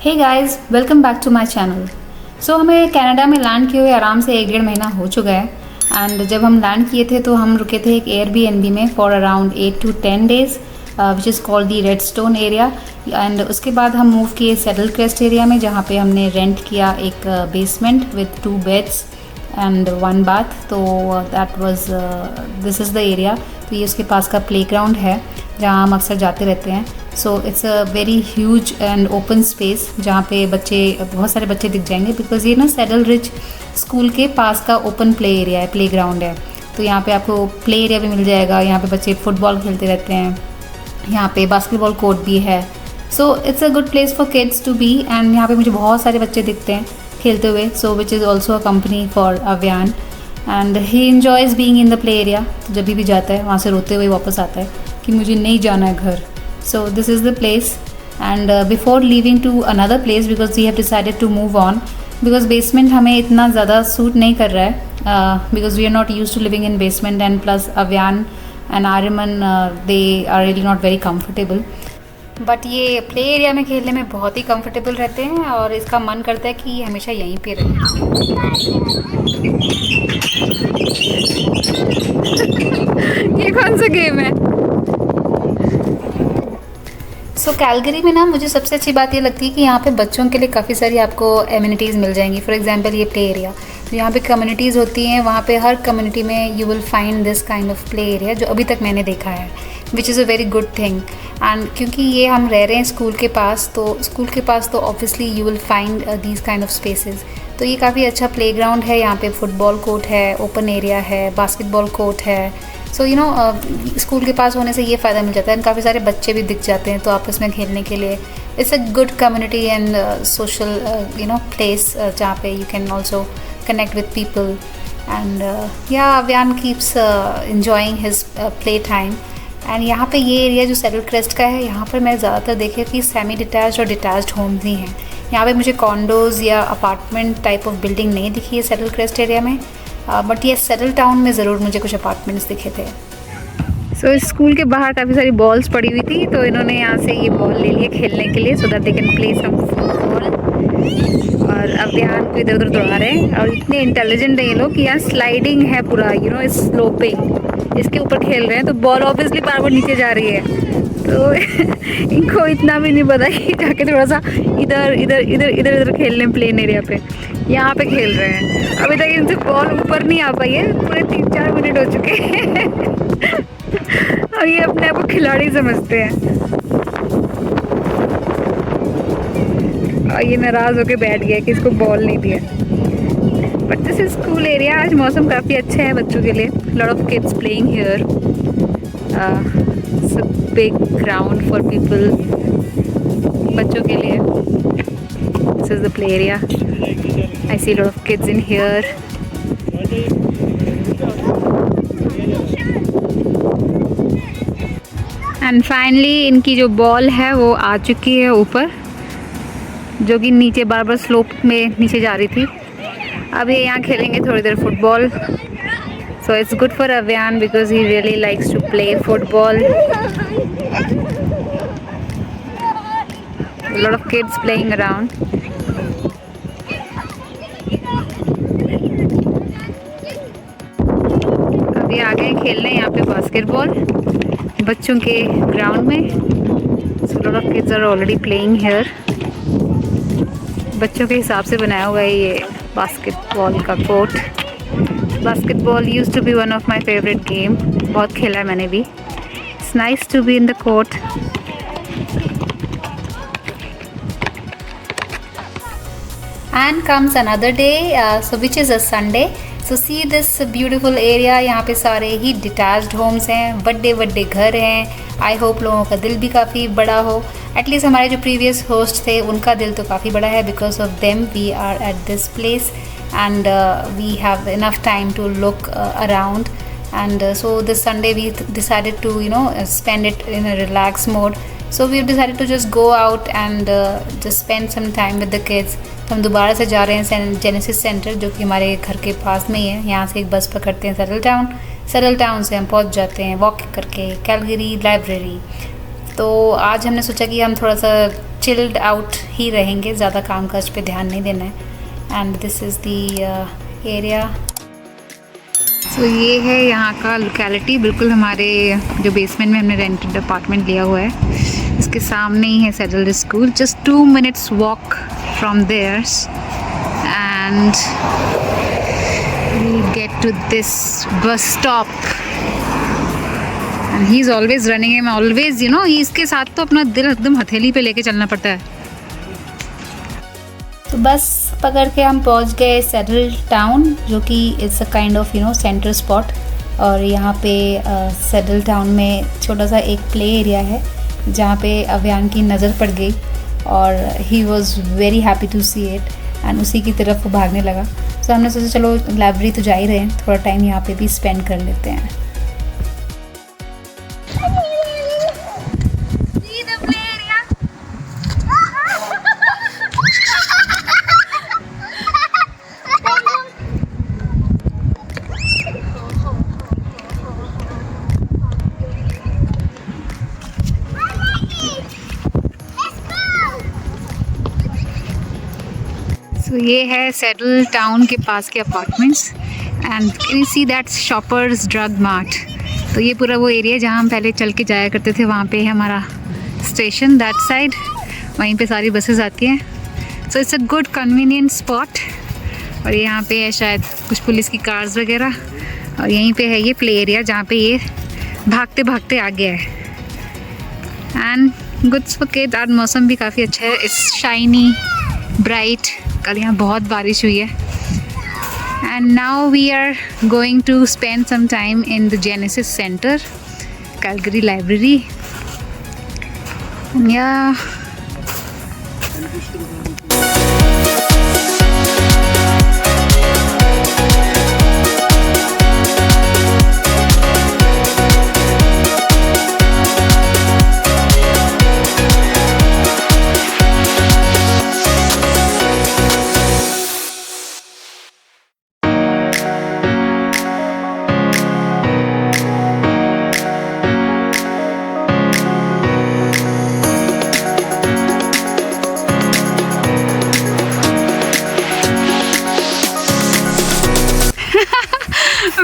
Hey guys, welcome back to my channel. So हमें Canada में land किए हुए आराम से 1-1.5 महीना हो चुका है। एंड जब हम लैंड किए थे तो हम रुके थे एक एयरबीएनबी में for around 8 to 10 days, which is called the redstone area. And उसके बाद हम मूव किए सेटल क्रेस्ट एरिया में, जहाँ पे हमने रेंट किया एक basement with 2 beds and 1 bath. तो that was this is the area. तो ये उसके पास का प्लेग्राउंड है जहाँ हम अक्सर जाते रहते हैं। सो it's a very huge and open space जहाँ पे बहुत सारे बच्चे दिख जाएंगे, बिकॉज ये ना सेडल रिच स्कूल के पास का ओपन प्ले एरिया है, प्ले ग्राउंड है। तो यहाँ पे आपको प्ले एरिया भी मिल जाएगा। यहाँ पे बच्चे फुटबॉल खेलते रहते हैं, यहाँ पे बास्केटबॉल कोर्ट भी है। So it's a good place for kids to be. And यहाँ पे मुझे बहुत सारे बच्चे दिखते हैं खेलते हुए, so which is also a company for Avyaan. And he enjoys being in the play area. तो जब भी जाता है वहाँ से रोते हुए वापस आता है कि मुझे नहीं जाना है घर। So this is the place, and before leaving to another place, because we have decided to move on, because basement हमें इतना ज़्यादा सूट नहीं कर रहा है, because we are not used to living in basement, and plus Avyan and Ariman they are really not very comfortable. But ये play area में खेलने में बहुत ही कंफर्टेबल रहते हैं और इसका मन करता है कि हमेशा यहीं पे रहें। ये कौन सा गेम है? सो कैलगरी में ना मुझे सबसे अच्छी बात ये लगती है कि यहाँ पे बच्चों के लिए काफ़ी सारी आपको एमिनिटीज़ मिल जाएंगी। फॉर एग्जांपल ये प्ले एरिया, तो यहाँ पे कम्युनिटीज़ होती हैं, वहाँ पे हर कम्युनिटी में you will find this kind of play area, जो अभी तक मैंने देखा है, विच is a very good thing. And क्योंकि ये हम रह रहे हैं स्कूल के पास, तो obviously you will find these kind of spaces. तो ये काफ़ी अच्छा प्ले ग्राउंड है। यहाँ पे फुटबॉल कोर्ट है, ओपन एरिया है, बास्केटबॉल कोर्ट है। सो यू नो स्कूल के पास होने से ये फ़ायदा मिल जाता है, काफ़ी सारे बच्चे भी दिख जाते हैं तो आपस में खेलने के लिए it's a good community and social place, जहाँ पे you can also connect with people. And yeah Avyaan keeps enjoying his play time. And यहाँ पे ये एरिया जो सेटल क्रेस्ट का है, यहाँ पर मैं ज़्यादातर देखी कि सेमी डिटैच्ड और डिटैच्ड होम्स ही हैं। यहाँ पे मुझे कॉन्डोज़ या अपार्टमेंट टाइप ऑफ बिल्डिंग नहीं दिखी है सेटल क्रेस्ट एरिया में, बट ये सेटल टाउन में ज़रूर मुझे कुछ अपार्टमेंट्स दिखे थे। सो इस स्कूल के बाहर काफ़ी सारी बॉल्स पड़ी हुई थी, तो इन्होंने यहाँ से ये बॉल ले लिए खेलने के लिए, so that they can play some football. और अव्यान को इधर उधर दौड़ा रहे हैं। और इतने इंटेलिजेंट है ये लोग कि यहाँ स्लाइडिंग है पूरा, यू नो स्लोपिंग, इसके ऊपर खेल रहे हैं। तो बॉल ऑब्वियसली बार बार नीचे जा रही है, तो इनको इतना भी नहीं पता कि जाके थोड़ा सा इधर इधर इधर इधर इधर खेलने प्लेन एरिया पे, यहाँ पे खेल रहे हैं। अभी तक इनसे बॉल ऊपर नहीं आ पाई है, पूरे 3-4 मिनट हो चुके हैं। और ये अपने आप को खिलाड़ी समझते हैं और ये नाराज़ होके बैठ गया कि इसको बॉल नहीं दिया। But this is school area. आज मौसम काफ़ी अच्छा है बच्चों के लिए, lot of kids playing here, big ground for people, बच्चों के लिए। This is the play area. I see a lot of kids in here. And finally इनकी जो बॉल है वो आ चुकी है ऊपर, जो कि नीचे बार बार स्लोप में नीचे जा रही थी। अब ये यहाँ खेलेंगे थोड़ी देर football. So it's good for Avyan because he really likes to play football. A lot of kids playing around. अभी आ गए खेलने यहाँ पे बास्केटबॉल बच्चों के ग्राउंड में। So lot of kids are already playing here. बच्चों के हिसाब से बनाया हुआ है ये बास्केटबॉल का court. Basketball used to be one of my favourite game, बहुत खेला है मैंने भी। It's nice to be in the court. And comes another day, so which is a Sunday. So see this beautiful area. यहाँ पे सारे ही detached Holmes हैं, बड़े बड़े घर हैं। आई होप लोगों का दिल भी काफ़ी बड़ा हो। एटलीस्ट हमारे जो प्रीवियस होस्ट थे उनका दिल तो काफ़ी बड़ा है, because of them we are at this place and we have enough time to look around. And so this Sunday we decided to spend it in a relaxed mode. So we decided to just go out and just spend some time with the kids. तो हम दोबारा से जा रहे हैं genesis centre, जो कि हमारे घर के पास में ही है। यहाँ से एक बस पकड़ते हैं सेटल टाउन से हम पहुँच जाते हैं वॉक करके कैलगरी लाइब्रेरी। तो आज हमने सोचा कि हम थोड़ा सा चिल्ड आउट ही रहेंगे, ज़्यादा काम काज पे ध्यान नहीं देना है। And this is the area. So ये है यहाँ का लोकेलिटी, बिल्कुल हमारे जो बेसमेंट में हमने रेंटेड अपार्टमेंट लिया हुआ है इसके सामने ही है settled school, just 2 minutes walk from theirs and we get to this bus stop and he is always running um always you know, he इसके साथ तो अपना दिल एकदम हथेली पे लेके चलना पड़ता है। तो बस पकड़ के हम पहुंच गए सेटल टाउन, जो कि it's a kind of you know centre spot. और यहाँ पे सेटल टाउन में छोटा सा एक प्ले एरिया है जहाँ पे अव्यांग की नज़र पड़ गई और he was very happy to see it and उसी की तरफ वो भागने लगा। तो हमने सोचा चलो लाइब्रेरी तो जा ही रहे हैं, थोड़ा टाइम यहाँ पे भी स्पेंड कर लेते हैं। तो ये है सेटल टाउन के पास के apartments and can you see that shoppers drug mart. तो ये पूरा वो एरिया जहाँ हम पहले चल के जाया करते थे, वहाँ पे है हमारा स्टेशन दैट साइड, वहीं पे सारी बसेस आती हैं। सो it's a good convenient spot. और यहाँ पे है शायद कुछ पुलिस की कार्स वगैरह, और यहीं पे है ये प्ले एरिया जहाँ पे ये भागते भागते आ गया है। And goods for kids. आज मौसम भी काफ़ी अच्छा है, इट्स शाइनी ब्राइट। कल यहाँ बहुत बारिश हुई है। And now we are going to spend some time in the Genesis Centre, Calgary Library. या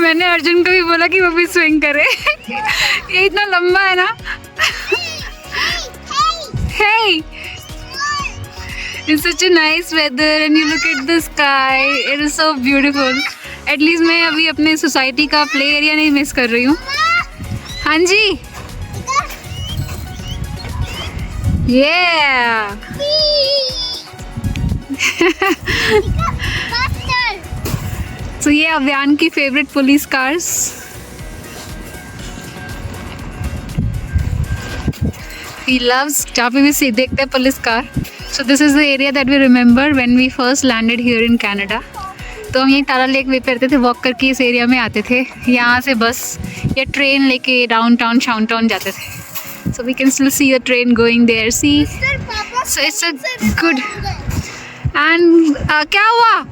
मैंने अर्जुन को भी बोला कि वो भी स्विंग करे। ये इतना लंबा है ना। Hey, it's such a nice weather and you look at the sky. It is so beautiful. At least मैं अभी अपने सोसाइटी का प्ले एरिया नहीं मिस कर रही हूँ। हाँ जी। Yeah. तो ये अव्यान की favourite police cars. He loves जहाँ पे भी देखते हैं police car. So this is the area that we remember when we first landed here in Canada. तो हम ये टाला लेक वे पे रहते थे, वॉक करके इस एरिया में आते थे। यहाँ से बस या ट्रेन लेके डाउनटाउन शाउनटाउन जाते थे। So we can still see the train going there. See, so it's a good. And क्या हुआ?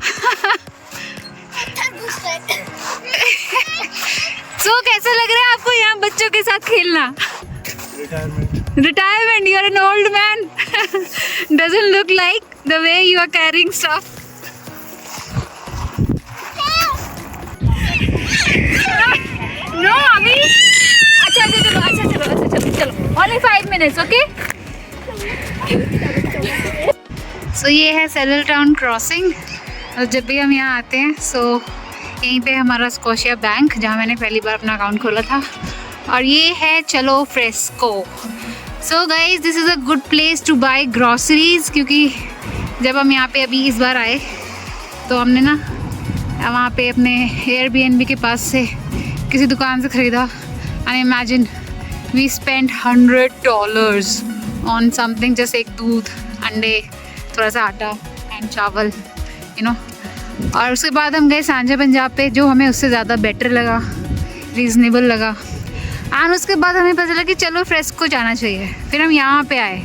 So कैसा लग रहा है आपको यहाँ बच्चों के साथ खेलना? Retirement. You are an old man. Doesn't look like the way you are carrying stuff. No, अभी अच्छा चलो only 5 minutes, okay? So ये है सेटल टाउन क्रॉसिंग। और जब भी हम यहाँ आते हैं यहीं पे हमारा स्कोशिया बैंक, जहाँ मैंने पहली बार अपना अकाउंट खोला था। और ये है Chalo FreshCo. So guys this is a good place to buy groceries, क्योंकि जब हम यहाँ पे अभी इस बार आए तो हमने ना वहाँ पे अपने एयरबीएनबी के पास से किसी दुकान से ख़रीदा। And imagine we spend $100 on something, जैसे एक दूध, अंडे, थोड़ा सा आटा एंड चावल, यू नो। और उसके बाद हम गए सांझा पंजाब पे, जो हमें उससे ज़्यादा बेटर लगा, रीज़नेबल लगा। एंड उसके बाद हमें पता चला कि चलो फ्रेस्को जाना चाहिए। फिर हम यहाँ पे आए,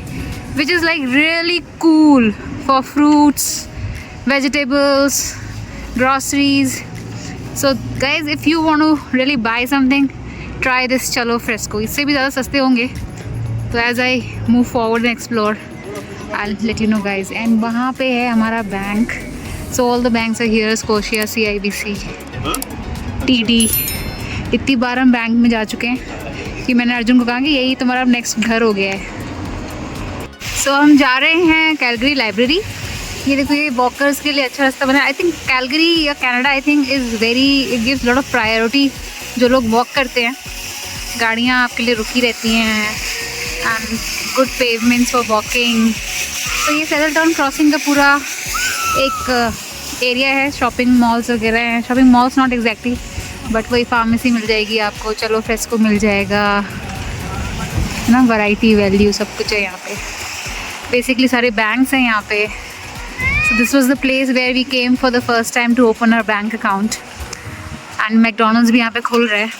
which is like really cool for fruits, vegetables, groceries. So guys if you want to really buy something, try this Chalo FreshCo. इससे भी ज़्यादा सस्ते होंगे। तो as I move forward and explore, I'll let you know guys. And वहाँ पे है हमारा bank. So all the banks are here, Scotia, CIBC, TD. इतनी बार हम बैंक में जा चुके हैं कि मैंने अर्जुन को कहा कि यही तुम्हारा नेक्स्ट घर हो गया है. So हम जा रहे हैं कैलगरी लाइब्रेरी. ये देखो ये वॉकर्स के लिए अच्छा रास्ता बना है. आई थिंक कैलगरी या Canada I think is very, it gives lot of priority. जो लोग वॉक करते हैं, गाड़ियाँ आपके लिए रुकी रहती हैं and good pavements for walking. तो ये सेटल टाउन क्रॉसिंग का पूरा एक एरिया है. शॉपिंग मॉल्स वगैरह हैं. Shopping malls not exactly, but वही फार्मेसी मिल जाएगी आपको, चलो फ्रेस्को मिल जाएगा ना, वैरायटी वैल्यू सब कुछ है यहाँ पे. बेसिकली सारे बैंक्स हैं यहाँ पे. So this was the place where we came for the first time to open our bank account. And McDonald's भी यहाँ पे खुल रहा है.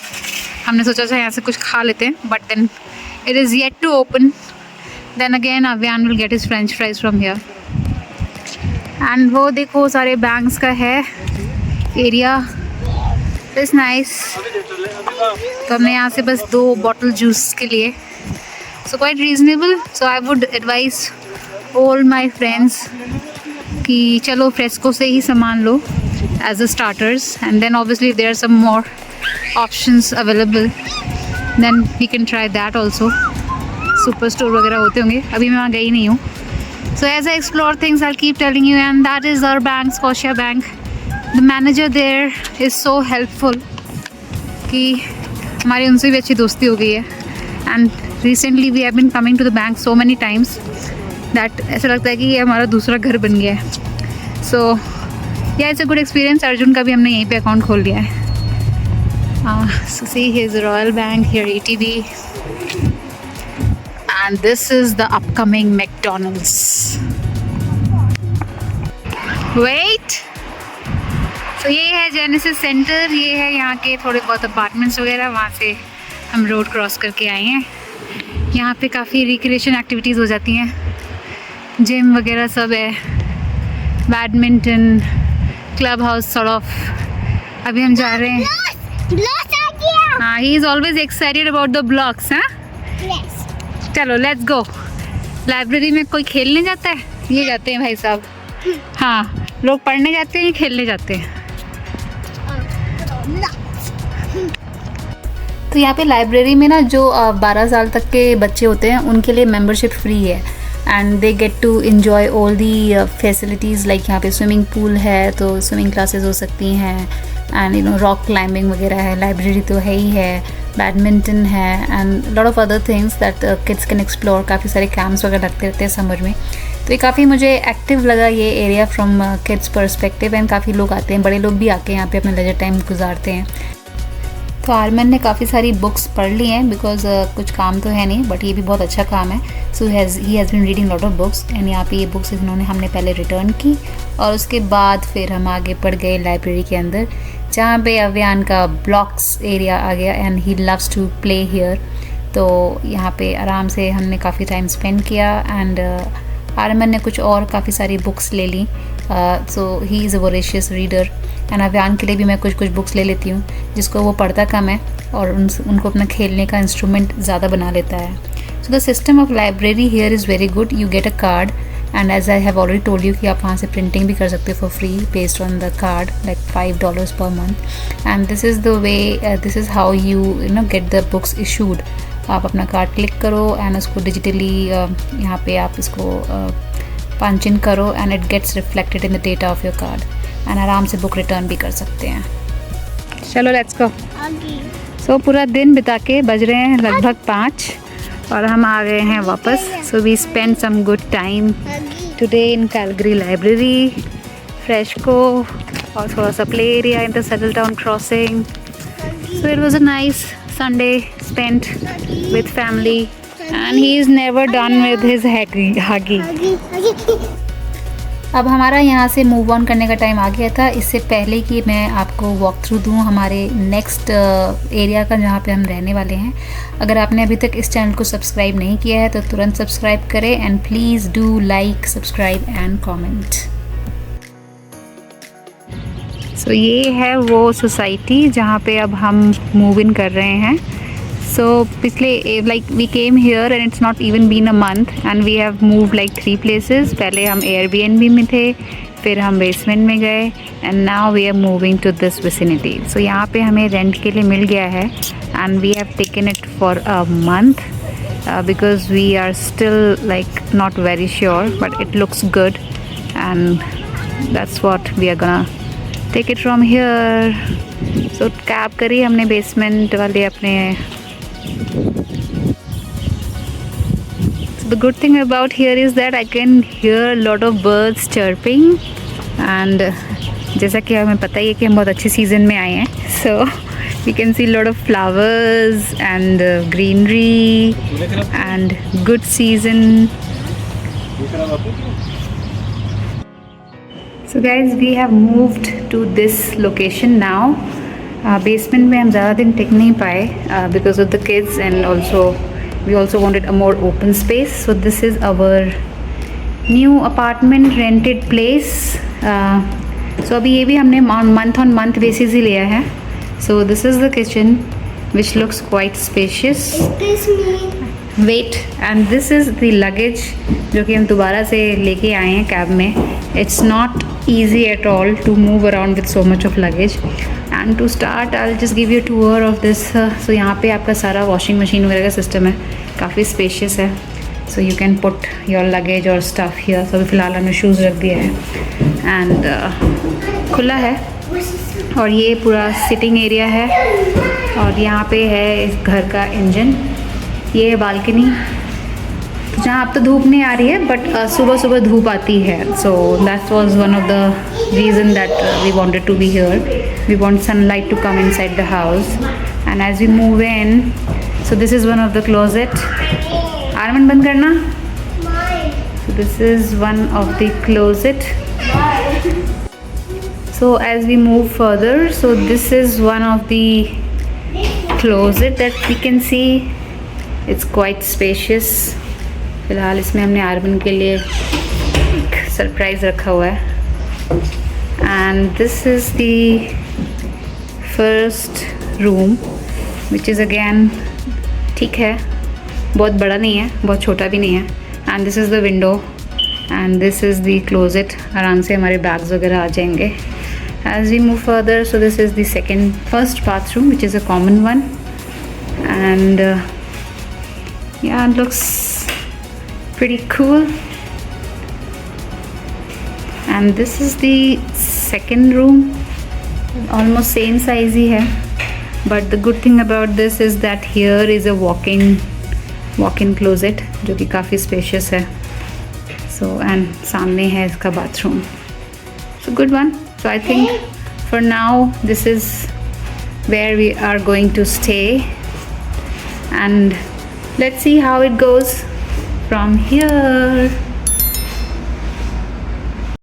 हमने सोचा था यहाँ से कुछ खा लेते हैं, but then it is yet to open. Then again Avyan will get his French fries from here. And वो देखो सारे बैंक्स का है एरिया. It's nice. तो हमने यहाँ से बस 2 बॉटल जूस के लिए. So quite reasonable. So I would advise all my friends कि चलो फ्रेस्को से ही सामान लो as a starters, and then obviously there are some more options available, then we can try that also. Super store वगैरह होते होंगे, अभी मैं वहाँ गई नहीं हूँ. So as I explore things I keep telling you. And that is our bank, Scotia bank. The manager there is so helpful कि हमारी उनसे भी अच्छी दोस्ती हो गई है. And recently we have been coming to the bank so many times that ऐसा लगता है कि ये हमारा दूसरा घर बन गया है. So yeah it's a good experience. Arjun का भी हमने यहीं पे अकाउंट खोल लिया है. So see here Royal Bank, here ATB, and this is the upcoming McDonald's. Wait, तो ये है जेनेसिस सेंटर. ये है यहाँ के थोड़े बहुत अपार्टमेंट्स वगैरह. वहाँ से हम रोड क्रॉस करके आए हैं. यहाँ पे काफ़ी रिक्रिएशन एक्टिविटीज़ हो जाती हैं. जिम वगैरह सब है, badminton, club house sort of. अभी हम जा रहे हैं. हाँ, ही is always excited about the blocks. हाँ, चलो लेट्स गो. लाइब्रेरी में कोई खेलने जाता है? ये जाते हैं भाई साहब. हाँ, लोग पढ़ने जाते हैं, खेलने जाते हैं. तो यहाँ पे लाइब्रेरी में ना जो 12 साल तक के बच्चे होते हैं उनके लिए मेंबरशिप फ्री है. And they get to enjoy all the facilities. Like यहाँ पे स्विमिंग पूल है, तो स्विमिंग क्लासेस हो सकती हैं. And you know rock climbing वगैरह है. लाइब्रेरी तो है ही है. बैडमिंटन है and lot of other things that kids can explore. काफ़ी सारे कैंप्स वगैरह लगते रहते हैं समर में. तो ये काफ़ी मुझे एक्टिव लगा ये area from kids perspective. And काफ़ी लोग आते हैं, बड़े लोग भी आके यहाँ पे अपना लेजर टाइम गुजारते हैं. तो आर्मन ने काफ़ी सारी बुक्स पढ़ ली हैं बिकॉज कुछ काम तो है नहीं, बट ये भी बहुत अच्छा काम है. So he has been reading lot of books. And यहाँ पे ये बुक्स इन्होंने हमने पहले रिटर्न की और उसके बाद फिर हम आगे बढ़ गए लाइब्रेरी के अंदर, जहाँ पे अव्यान का ब्लॉक्स एरिया आ गया. And he loves to play here. तो यहाँ पे आराम से हमने काफ़ी टाइम स्पेंड किया. एंड आर्मन ने कुछ और काफ़ी सारी बुक्स ले ली. So he is a voracious reader. And Avyaan के लिए भी मैं कुछ कुछ बुक्स ले लेती हूँ, जिसको वो पढ़ता कम है और उनको अपना खेलने का इंस्ट्रूमेंट ज़्यादा बना लेता है. So the system of library here is very good. You get a card and as I have already told you कि आप वहाँ से प्रिंटिंग भी कर सकते हो for free based on the card, like $5 पर month. And this is the way, this is how you know get the books issued. आप अपना कार्ड क्लिक करो एंड उसको डिजिटली यहाँ पे आप इसको पंच इन करो and it gets reflected in the data of your card. And आराम से बुक रिटर्न भी कर सकते हैं. चलो लेट्स गो. सो पूरा दिन बिता के बज रहे हैं लगभग 5 और हम आ गए हैं वापस. So we spend some good time today in Calgary Library, FreshCo और थोड़ा सा play area in the Saddletowne Crossing. So it was a nice Sunday spent with family and he is never done with his huggy. अब हमारा यहाँ से move on करने का time आ गया था. इससे पहले कि मैं आपको वॉक थ्रू दूँ हमारे नेक्स्ट एरिया का जहाँ पे हम रहने वाले हैं, अगर आपने अभी तक इस चैनल को सब्सक्राइब नहीं किया है तो तुरंत सब्सक्राइब करें and please do like, subscribe and comment. So ये है वो सोसाइटी जहाँ पे अब हम मूव इन कर रहे हैं. So पिछले like we came here and it's not even been a month and we have moved like 3 places. पहले हम Airbnb में थे, फिर हम बेसमेंट में गए and now we are moving to this vicinity. So यहाँ पे हमें रेंट के लिए मिल गया है and we have taken it for a month because we are still like not very sure but it looks good and that's what we are gonna take it from here. So cab करी हमने basement वाले अपने. So the good thing about here is that I can hear a lot of birds chirping and जैसा कि हमें पता ही है कि हम बहुत अच्छे सीज़न में आए हैं, so we can see a lot of flowers and greenery and good season. So guys, we have moved to this location now. Basement में हम ज़्यादा दिन टिक नहीं पाए because of the kids and also we also wanted a more open space. So this is our new apartment rented place. So अभी ये भी हमने month on month basis ही लिया है. So this is the kitchen which looks quite spacious. Excuse me. Wait, and this is the luggage जो कि हम दोबारा से लेके आए हैं कैब में. It's not easy at all to move around with so much of luggage. And to start, I'll just give you a tour of this. So यहाँ पे आपका सारा वॉशिंग मशीन वगैरह का सिस्टम है, काफ़ी स्पेशियस है. So you can put your luggage or stuff here. So अभी फ़िलहाल हमने शूज़ रख दिया है and खुला है और ये पूरा सिटिंग एरिया है और यहाँ पे है इस घर का इंजन. ये है बालकनी जहाँ अब तो धूप नहीं आ रही है बट सुबह सुबह धूप आती है. So that was one of the reason that we wanted to be here. We want sunlight to come inside the house and as we move in. So this is one of the closet. Arman बंद करना. So this is one of the closet. So as we move further, so this is one of the closet that we can see. It's quite spacious. फ़िलहाल इसमें हमने आरमन के लिए एक surprise रखा हुआ है. And this is the first room, which is again ठीक है, बहुत बड़ा नहीं है, बहुत छोटा भी नहीं है. And this is the window and this is the closet. आराम से हमारे बैग्स वगैरह आ जाएंगे. As we move further, so this is the first bathroom, which is a common one, and yeah, it looks pretty cool. And this is the second room, almost same size ही है, but the good thing about this is that here is a walk-in closet जो कि काफ़ी spacious है. So and सामने है इसका bathroom. So good one. So I think for now this is where we are going to stay and let's see how it goes from here.